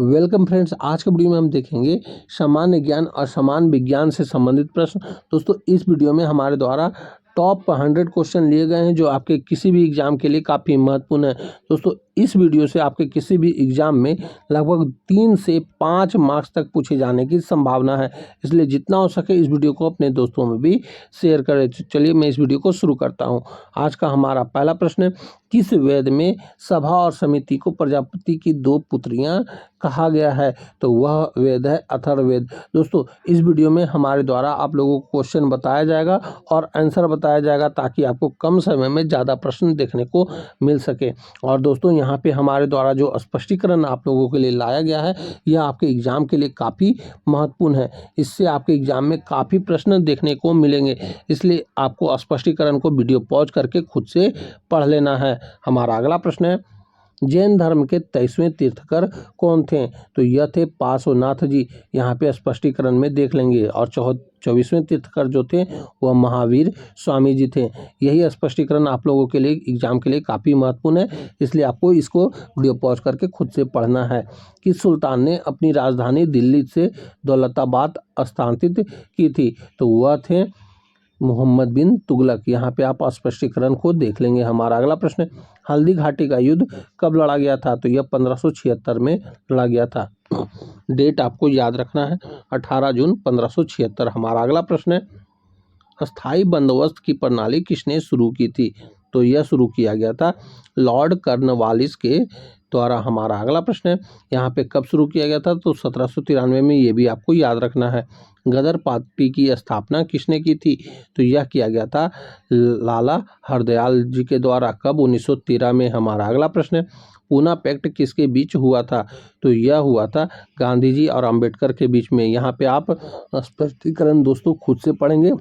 Welcome friends, आज के video में हम देखेंगे सामान्य ज्ञान और सामान्य विज्ञान से संबंधित प्रश्न। दोस्तों, इस वीडियो में हमारे द्वारा टॉप 100 क्वेश्चन लिए गए हैं जो आपके किसी भी एग्जाम के लिए काफ़ी महत्वपूर्ण है। दोस्तों, इस वीडियो से आपके किसी भी एग्जाम में लगभग 3 से 5 मार्क्स तक पूछे जाने की संभावना है, इसलिए जितना हो सके इस वीडियो को अपने दोस्तों में भी शेयर करें। चलिए मैं इस वीडियो को शुरू करता हूँ। आज का हमारा पहला प्रश्न है, किस वेद में सभा और समिति को प्रजापति की 2 पुत्रियां कहा गया है? तो वह वेद है अथर्ववेद। दोस्तों, इस वीडियो में हमारे द्वारा आप लोगों को क्वेश्चन बताया जाएगा और आंसर बताया जाएगा ताकि आपको कम समय में ज़्यादा प्रश्न देखने को मिल सके। और दोस्तों, यहाँ पे हमारे द्वारा जो स्पष्टीकरण आप लोगों के लिए लाया गया है यह आपके एग्जाम के लिए काफ़ी महत्वपूर्ण है। इससे आपके एग्जाम में काफ़ी प्रश्न देखने को मिलेंगे, इसलिए आपको स्पष्टीकरण को वीडियो पॉज करके खुद से पढ़ लेना है। हमारा अगला प्रश्न है, जैन धर्म के 23वें तीर्थकर कौन थे? तो यह थे पार्श्वनाथ जी। यहाँ पे स्पष्टीकरण में देख लेंगे। और 24वें तीर्थकर जो थे वह महावीर स्वामी जी थे। यही स्पष्टीकरण आप लोगों के लिए एग्जाम के लिए काफ़ी महत्वपूर्ण है, इसलिए आपको इसको वीडियो पॉज करके खुद से पढ़ना है। किस सुल्तान ने अपनी राजधानी दिल्ली से दौलताबाद स्थानांतरित की थी? तो वह थे मोहम्मद बिन तुगलक। यहाँ पे आप स्पष्टीकरण को देख लेंगे। हमारा अगला प्रश्न है, हल्दी घाटी का युद्ध कब लड़ा गया था? तो यह 1576 में लड़ा गया था। डेट आपको याद रखना है, 18 जून 1576। हमारा अगला प्रश्न है, अस्थाई बंदोबस्त की प्रणाली किसने शुरू की थी? तो यह शुरू किया गया था लॉर्ड कर्नवालिस के द्वारा। हमारा अगला प्रश्न है, यहाँ पे कब शुरू किया गया था? तो 1793 में। ये भी आपको याद रखना है। गदर पार्टी की स्थापना किसने की थी? तो यह किया गया था लाला हरदयाल जी के द्वारा। कब? 1913 में। हमारा अगला प्रश्न है, पूना पैक्ट किसके बीच हुआ था? तो यह हुआ था गांधी जी और अंबेडकर के बीच में। यहाँ पे आप स्पष्टीकरण दोस्तों खुद से पढ़ेंगे।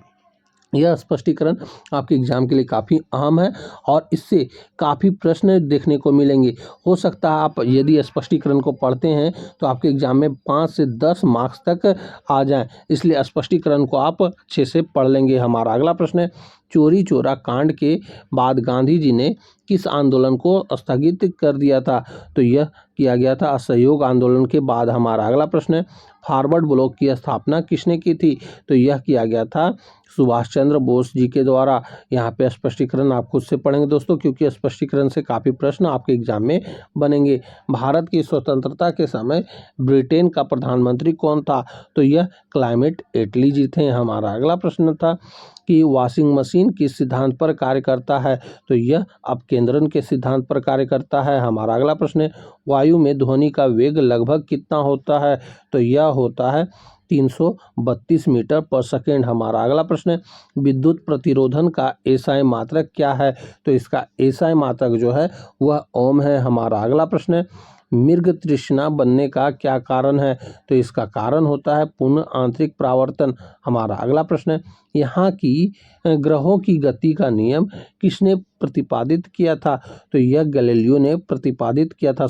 यह स्पष्टीकरण आपके एग्जाम के लिए काफ़ी अहम है और इससे काफ़ी प्रश्न देखने को मिलेंगे। हो सकता है आप यदि स्पष्टीकरण को पढ़ते हैं तो आपके एग्जाम में 5 से 10 मार्क्स तक आ जाएं, इसलिए स्पष्टीकरण को आप अच्छे से पढ़ लेंगे। हमारा अगला प्रश्न है, चोरी चोरा कांड के बाद गांधी जी ने किस आंदोलन को स्थगित कर दिया था? तो यह किया गया था असहयोग आंदोलन के बाद। हमारा अगला प्रश्न है, फॉरवर्ड ब्लॉक की स्थापना किसने की थी? तो यह किया गया था सुभाष चंद्र बोस जी के द्वारा। यहाँ पे स्पष्टीकरण आप खुद से पढ़ेंगे दोस्तों, क्योंकि स्पष्टीकरण से काफ़ी प्रश्न आपके एग्जाम में बनेंगे। भारत की स्वतंत्रता के समय ब्रिटेन का प्रधानमंत्री कौन था? तो यह क्लाइमेट एटली जी थे। हमारा अगला प्रश्न था कि वॉशिंग मशीन किस सिद्धांत पर कार्य करता है? तो यह अपकेंद्रण के सिद्धांत पर कार्य करता है। हमारा अगला प्रश्न है, वायु में ध्वनि का वेग लगभग कितना होता है? तो यह होता है 332 मीटर पर सेकेंड। हमारा अगला प्रश्न है, विद्युत प्रतिरोधन का एसआई मात्रक क्या है? तो इसका एसआई मात्रक जो है वह ओम है। हमारा अगला प्रश्न है, मृग तृष्णा बनने का क्या कारण है? तो इसका कारण होता है पूर्ण आंतरिक परावर्तन। हमारा अगला प्रश्न है, यहाँ की ग्रहों की गति का नियम किसने प्रतिपादित किया था? तो यह गैलीलियो ने प्रतिपादित किया था,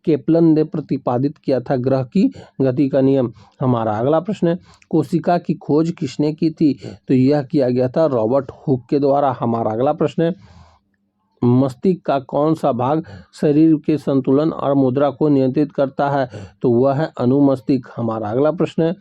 केप्लन ने प्रतिपादित किया था ग्रह की गति का नियम। हमारा अगला प्रश्न है, कोशिका की खोज किसने की थी? तो यह किया गया था रॉबर्ट हुक के द्वारा। हमारा अगला प्रश्न है, मस्तिष्क का कौन सा भाग शरीर के संतुलन और मुद्रा को नियंत्रित करता है? तो वह है अनुमस्तिष्क। हमारा अगला प्रश्न है,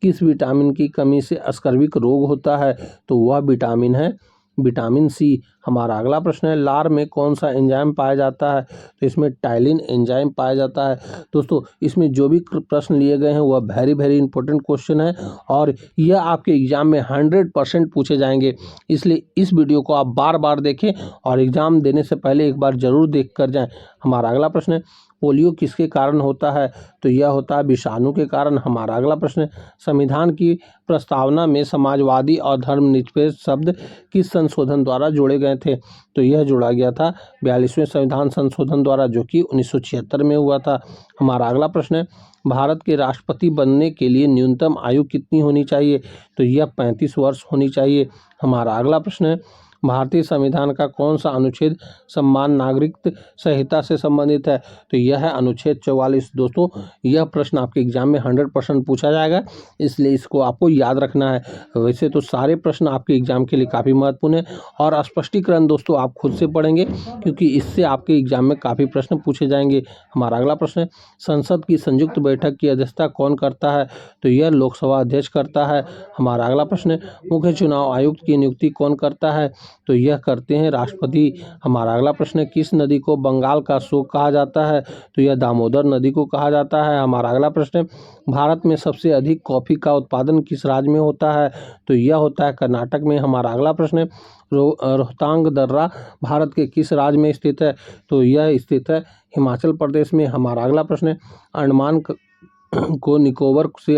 किस विटामिन की कमी से स्कर्विक रोग होता है? तो वह विटामिन है विटामिन सी। हमारा अगला प्रश्न है, लार में कौन सा एंजाइम पाया जाता है? तो इसमें टाइलिन एंजाइम पाया जाता है। दोस्तों, इसमें जो भी प्रश्न लिए गए हैं वह वेरी इंपॉर्टेंट क्वेश्चन है और यह आपके एग्जाम में 100% पूछे जाएंगे, इसलिए इस वीडियो को आप बार बार देखें और एग्जाम देने से पहले एक बार जरूर देख कर जाएं। हमारा अगला प्रश्न है, पोलियो किसके कारण होता है? तो यह होता है विषाणु के कारण। हमारा अगला प्रश्न है, संविधान की प्रस्तावना में समाजवादी और धर्मनिरपेक्ष शब्द किस संशोधन द्वारा जोड़े गए थे? तो यह जोड़ा गया था 42वें संविधान संशोधन द्वारा, जो कि 1976 में हुआ था। हमारा अगला प्रश्न है, भारत के राष्ट्रपति बनने के लिए न्यूनतम आयु कितनी होनी चाहिए? तो यह 35 वर्ष होनी चाहिए। हमारा अगला प्रश्न है, भारतीय संविधान का कौन सा अनुच्छेद सम्मान नागरिक संहिता से संबंधित है? तो यह है अनुच्छेद 44। दोस्तों यह प्रश्न आपके एग्जाम में 100% पूछा जाएगा, इसलिए इसको आपको याद रखना है। वैसे तो सारे प्रश्न आपके एग्जाम के लिए काफ़ी महत्वपूर्ण है और स्पष्टीकरण दोस्तों आप खुद से पढ़ेंगे, क्योंकि इससे आपके एग्जाम में काफ़ी प्रश्न पूछे जाएंगे। हमारा अगला प्रश्न है, संसद की संयुक्त बैठक की अध्यक्षता कौन करता है? तो यह लोकसभा अध्यक्ष करता है। हमारा अगला प्रश्न है, मुख्य चुनाव आयुक्त की नियुक्ति कौन करता है? तो यह करते हैं राष्ट्रपति। हमारा अगला प्रश्न है, किस नदी को बंगाल का शोक कहा जाता है? तो यह दामोदर नदी को कहा जाता है। हमारा अगला प्रश्न है, भारत में सबसे अधिक कॉफ़ी का उत्पादन किस राज्य में होता है? तो यह होता है कर्नाटक में। हमारा अगला प्रश्न है, रोहतांग दर्रा भारत के किस राज्य में स्थित है? तो यह स्थित है हिमाचल प्रदेश में। हमारा अगला प्रश्न है, अंडमान को निकोबार से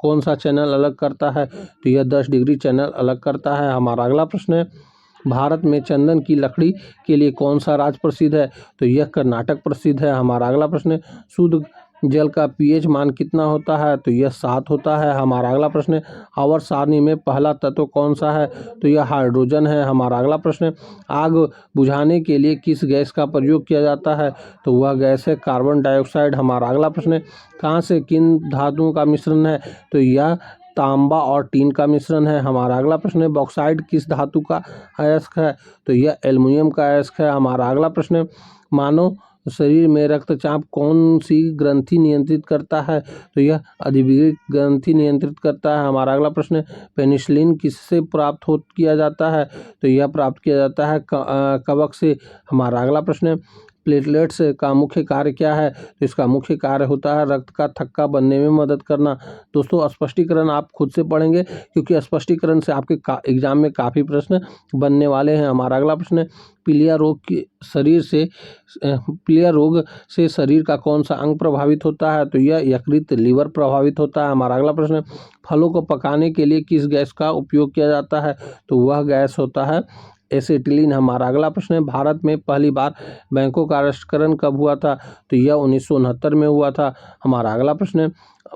कौन सा चैनल अलग करता है? तो यह 10 डिग्री चैनल अलग करता है। हमारा अगला प्रश्न है, भारत में चंदन की लकड़ी के लिए कौन सा राज्य प्रसिद्ध है? तो यह कर्नाटक प्रसिद्ध है। हमारा अगला प्रश्न है, शुद्ध जल का पीएच मान कितना होता है? तो यह 7 होता है। हमारा अगला प्रश्न है, आवर्त सारणी में पहला तत्व कौन सा है? तो यह हाइड्रोजन है। हमारा अगला प्रश्न है, आग बुझाने के लिए किस गैस का प्रयोग किया जाता है? तो वह गैस है कार्बन डाइऑक्साइड। हमारा अगला प्रश्न है, कहाँ से किन धातुओं का मिश्रण है? तो यह तांबा और टीन का मिश्रण है। हमारा अगला प्रश्न है, बॉक्साइट किस धातु का अयस्क है? तो यह एल्युमिनियम का अयस्क है। हमारा अगला प्रश्न है, मानव शरीर में रक्तचाप कौन सी ग्रंथि नियंत्रित करता है? तो यह अधिविद्युत ग्रंथि नियंत्रित करता है। हमारा अगला प्रश्न है, पेनिसिलिन किससे प्राप्त किया जाता है? तो यह प्राप्त किया जाता है कवक से। हमारा अगला प्रश्न है, प्लेटलेट्स का मुख्य कार्य क्या है? तो इसका मुख्य कार्य होता है रक्त का थक्का बनने में मदद करना। दोस्तों स्पष्टीकरण आप खुद से पढ़ेंगे, क्योंकि स्पष्टीकरण से आपके एग्जाम में काफ़ी प्रश्न बनने वाले हैं। हमारा अगला प्रश्न है, पीलिया रोग से शरीर का कौन सा अंग प्रभावित होता है? तो यह यकृत लीवर प्रभावित होता है। हमारा अगला प्रश्न है, फलों को पकाने के लिए किस गैस का उपयोग किया जाता है? तो वह गैस होता है एसिटिलीन। हमारा अगला प्रश्न है, भारत में पहली बार बैंकों का राष्ट्रीयकरण कब हुआ था? तो यह 1969 में हुआ था। हमारा अगला प्रश्न है,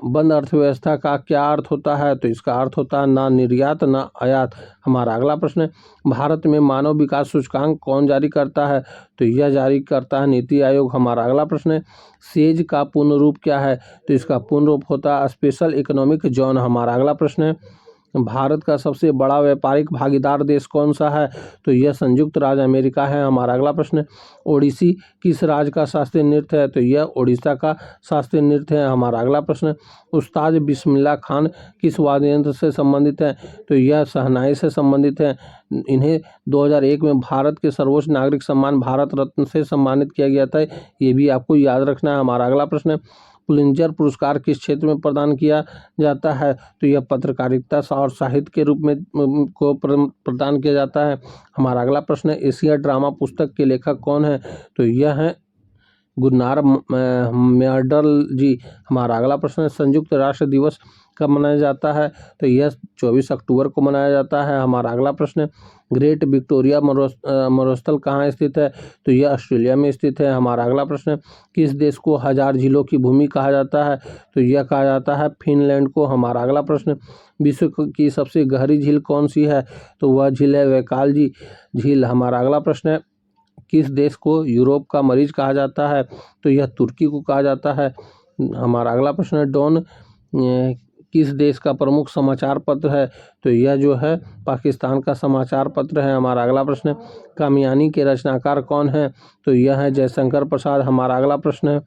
बंद अर्थव्यवस्था का क्या अर्थ होता है? तो इसका अर्थ होता है ना निर्यात ना आयात। हमारा अगला प्रश्न है, भारत में मानव विकास सूचकांक कौन जारी करता है? तो यह जारी करता है नीति आयोग। हमारा अगला प्रश्न है, सेज का पूर्ण रूप क्या है? तो इसका पूर्ण रूप होता है स्पेशल इकोनॉमिक जोन। हमारा अगला प्रश्न है, भारत का सबसे बड़ा व्यापारिक भागीदार देश कौन सा है? तो यह संयुक्त राज्य अमेरिका है। हमारा अगला प्रश्न है, ओडिसी किस राज्य का शास्त्रीय नृत्य है? तो यह उड़ीसा का शास्त्रीय नृत्य है। हमारा अगला प्रश्न है, उस्ताद बिस्मिल्लाह खान किस वाद्य यंत्र से संबंधित है? तो यह शहनाई से संबंधित है। इन्हें 2001 में भारत के सर्वोच्च नागरिक सम्मान भारत रत्न से सम्मानित किया गया था। ये भी आपको याद रखना है। हमारा अगला प्रश्न है, पुलिंजर पुरस्कार किस क्षेत्र में प्रदान किया जाता है? तो यह पत्रकारिता और साहित्य के रूप में को प्रदान किया जाता है। हमारा अगला प्रश्न है, एशिया ड्रामा पुस्तक के लेखक कौन है? तो यह है गुरनार म्यार्डल जी। हमारा अगला प्रश्न है, संयुक्त राष्ट्र दिवस कब मनाया जाता है? तो यह 24 अक्टूबर को मनाया जाता है। हमारा अगला प्रश्न है, ग्रेट विक्टोरिया मरुस्थल कहाँ स्थित है? तो यह ऑस्ट्रेलिया में स्थित है। हमारा अगला प्रश्न है, किस देश को 1000 झीलों की भूमि कहा जाता है? तो यह कहा जाता है फिनलैंड को। हमारा अगला प्रश्न, विश्व की सबसे गहरी झील कौन सी है? तो वह झील है वैकालजी झील। हमारा अगला प्रश्न है, किस देश को यूरोप का मरीज कहा जाता है? तो यह तुर्की को कहा जाता है। हमारा अगला प्रश्न है, डॉन किस देश का प्रमुख समाचार पत्र है? तो यह जो है पाकिस्तान का समाचार पत्र है। हमारा अगला प्रश्न है, कामयानी के रचनाकार कौन है? तो यह है जयशंकर प्रसाद। हमारा अगला प्रश्न है,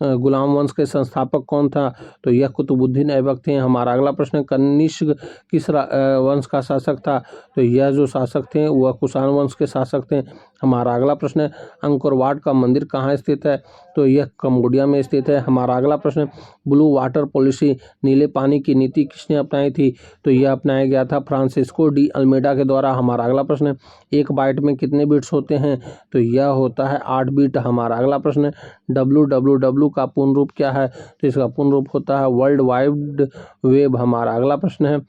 गुलाम वंश के संस्थापक कौन था? तो यह कुतुबुद्दीन ऐबक थे। हमारा अगला प्रश्न है, कनिष्क किस वंश का शासक था? तो यह जो शासक थे वह कुषाण वंश के शासक थे। हमारा अगला प्रश्न है, अंकोर वाट का मंदिर कहाँ स्थित है? तो यह कंबोडिया में स्थित है। हमारा अगला प्रश्न है, ब्लू वाटर पॉलिसी नीले पानी की नीति किसने अपनाई थी? तो यह अपनाया गया था फ्रांसिस्को डी अल्मेडा के द्वारा। हमारा अगला प्रश्न है, एक बाइट में कितने बिट्स होते हैं? तो यह होता है 8 बिट। हमारा अगला प्रश्न है, WWW का पूर्ण रूप क्या है? तो इसका पूर्ण रूप होता है वर्ल्ड वाइड वेब। हमारा अगला प्रश्न है,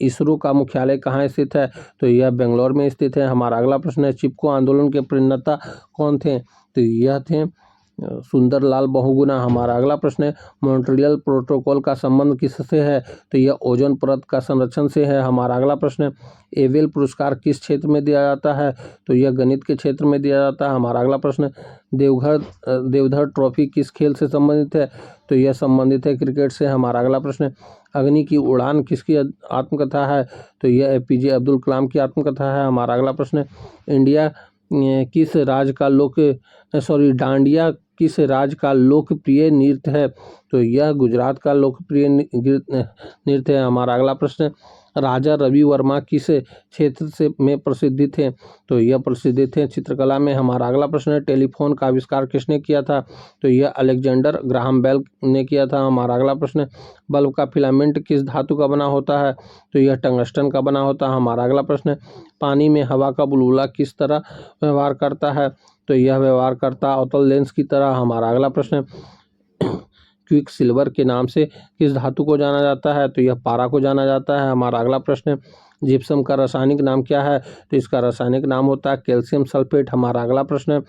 इसरो का मुख्यालय कहाँ स्थित है? तो यह बेंगलोर में स्थित है। हमारा अगला प्रश्न है, चिपको आंदोलन के प्रणेता कौन थे? तो यह थे सुंदरलाल बहुगुणा हमारा अगला प्रश्न है। मॉन्ट्रियल प्रोटोकॉल का संबंध किससे है? तो यह ओजोन परत का संरक्षण से है। हमारा अगला प्रश्न है। एबेल पुरस्कार किस क्षेत्र में दिया जाता है? तो यह गणित के क्षेत्र में दिया जाता है। हमारा अगला प्रश्न है। देवधर ट्रॉफी किस खेल से संबंधित है? तो यह संबंधित है क्रिकेट से। हमारा अगला प्रश्न है। अग्नि की उड़ान किसकी आत्मकथा है? तो यह एपीजे अब्दुल कलाम की आत्मकथा है। हमारा अगला प्रश्न है। डांडिया किस राज्य का लोकप्रिय नृत्य है? तो यह गुजरात का लोकप्रिय नृत्य है। हमारा अगला प्रश्न है। राजा रवि वर्मा किस क्षेत्र में प्रसिद्ध थे? तो यह प्रसिद्ध थे चित्रकला में। हमारा अगला प्रश्न है। टेलीफोन का आविष्कार किसने किया था? तो यह अलेक्जेंडर ग्राहम बेल ने किया था। हमारा अगला प्रश्न है। बल्ब का फिलामेंट किस धातु का बना होता है? तो यह टंगस्टन का बना होता है। हमारा अगला प्रश्न है। पानी में हवा का बुलबुला किस तरह व्यवहार करता है? तो यह व्यवहार करता अवतल लेंस की तरह। हमारा अगला प्रश्न है। क्विक सिल्वर के नाम से किस धातु को जाना जाता है? तो यह पारा को जाना जाता है। हमारा अगला प्रश्न है। जिप्सम का रासायनिक नाम क्या है? तो इसका रासायनिक नाम होता है कैल्शियम सल्फेट। हमारा अगला प्रश्न है।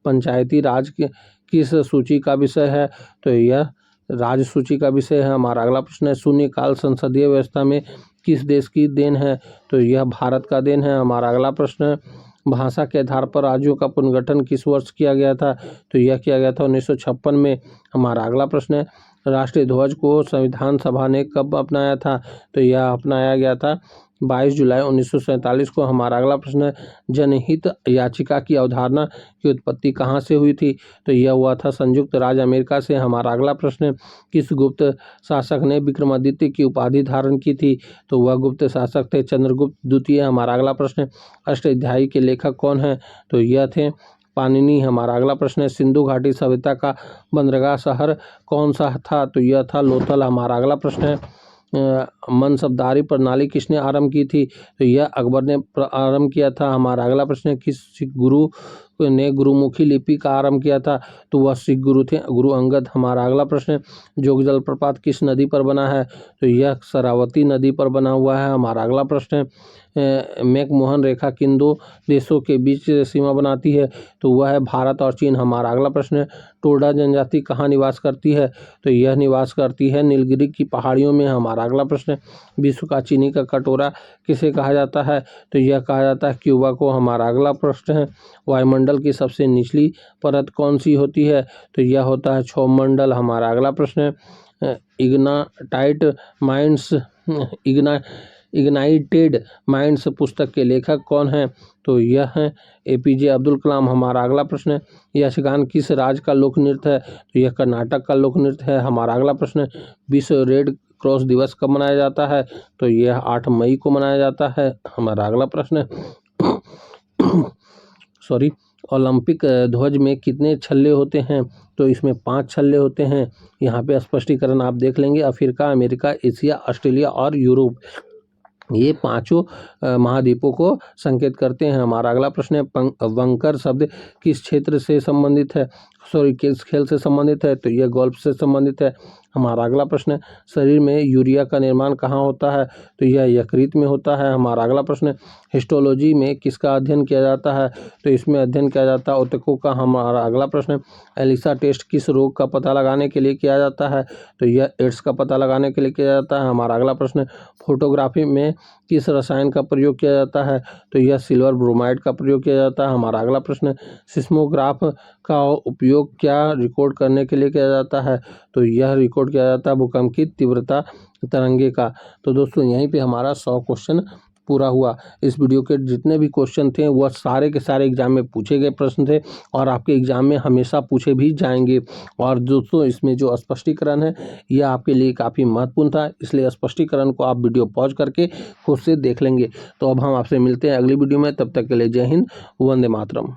पंचायती राज किस सूची का विषय है? तो यह राज सूची का विषय है। हमारा अगला प्रश्न है। शून्यकाल संसदीय व्यवस्था में किस देश की देन है? तो यह भारत का देन है। हमारा अगला प्रश्न है। भाषा के आधार पर राज्यों का पुनर्गठन किस वर्ष किया गया था? तो यह किया गया था 1956 में। हमारा अगला प्रश्न है। राष्ट्रीय ध्वज को संविधान सभा ने कब अपनाया था? तो यह अपनाया गया था 22 जुलाई 1947 को। हमारा अगला प्रश्न है। जनहित याचिका की अवधारणा की उत्पत्ति कहाँ से हुई थी? तो यह हुआ था संयुक्त राज्य अमेरिका से। हमारा अगला प्रश्न है। किस गुप्त शासक ने विक्रमादित्य की उपाधि धारण की थी? तो वह गुप्त शासक थे चंद्रगुप्त द्वितीय। हमारा अगला प्रश्न है। अष्टाध्यायी के लेखक कौन है? तो यह थे पाणिनि। हमारा अगला प्रश्न है। सिंधु घाटी सभ्यता का बंदरगाह शहर कौन सा था? तो यह था लोथल। हमारा अगला प्रश्न है। मनसबदारी प्रणाली किसने आरंभ की थी? तो यह अकबर ने आरंभ किया था। हमारा अगला प्रश्न है। किस सिख गुरु ने गुरुमुखी लिपि का आरंभ किया था? तो वह सिख गुरु थे गुरु अंगद। हमारा अगला प्रश्न है। जोग जलप्रपात किस नदी पर बना है? तो यह शरावती नदी पर बना हुआ है। हमारा अगला प्रश्न है। मैकमोहन रेखा किन दो देशों के बीच सीमा बनाती है? तो वह है भारत और चीन। हमारा अगला प्रश्न है। टोडा जनजाति कहाँ निवास करती है? तो यह निवास करती है नीलगिरी की पहाड़ियों में। हमारा अगला प्रश्न है। विश्व का चीनी का कटोरा किसे कहा जाता है? तो यह कहा जाता है क्यूबा को। हमारा अगला प्रश्न है। वायुमंडल की सबसे निचली परत कौन सी होती है? तो यह होता है क्षोभमंडल। हमारा अगला प्रश्न है। इग्नाइटेड माइंड्स पुस्तक के लेखक कौन हैं? तो यह है एपीजे अब्दुल कलाम। हमारा अगला प्रश्न है। यक्षगान किस राज्य का लोक नृत्य है? तो यह कर्नाटक का लोक नृत्य है। हमारा अगला प्रश्न है। विश्व रेड क्रॉस दिवस कब मनाया जाता है? तो यह 8 मई को मनाया जाता है। हमारा अगला प्रश्न है। ओलंपिक ध्वज में कितने छल्ले होते हैं? तो इसमें 5 छल्ले होते हैं। यहाँ पे स्पष्टीकरण आप देख लेंगे। अफ्रीका, अमेरिका, एशिया, ऑस्ट्रेलिया और यूरोप, ये पांचों महाद्वीपों को संकेत करते हैं। हमारा अगला प्रश्न है। वंकर शब्द किस क्षेत्र से संबंधित है? किस खेल से संबंधित है? तो यह गोल्फ से संबंधित है। हमारा अगला प्रश्न है। शरीर में यूरिया का निर्माण कहाँ होता है? तो यह यकृत में होता है। हमारा अगला प्रश्न है। हिस्टोलॉजी में किसका अध्ययन किया जाता है? तो इसमें अध्ययन किया जाता है ऊतकों का। हमारा अगला प्रश्न है। एलिसा टेस्ट किस रोग का पता लगाने के लिए किया जाता है? तो यह एड्स का पता लगाने के लिए किया जाता है। हमारा अगला प्रश्न है। फोटोग्राफी में किस रसायन का प्रयोग किया जाता है? तो यह सिल्वर ब्रोमाइड का प्रयोग किया जाता है। हमारा अगला प्रश्न है। सिस्मोग्राफ का उपयोग क्या रिकॉर्ड करने के लिए किया जाता है? तो यह रिकॉर्ड किया जाता है भूकंप की तीव्रता तरंगे का। तो दोस्तों यहीं पे हमारा 100 क्वेश्चन पूरा हुआ। इस वीडियो के जितने भी क्वेश्चन थे वह सारे के सारे एग्जाम में पूछे गए प्रश्न थे और आपके एग्जाम में हमेशा पूछे भी जाएंगे। और दोस्तों इसमें जो स्पष्टीकरण है यह आपके लिए काफ़ी महत्वपूर्ण था, इसलिए स्पष्टीकरण को आप वीडियो पॉज करके खुद से देख लेंगे। तो अब हम आपसे मिलते हैं अगली वीडियो में। तब तक के लिए जय हिंद, वंदे मातरम।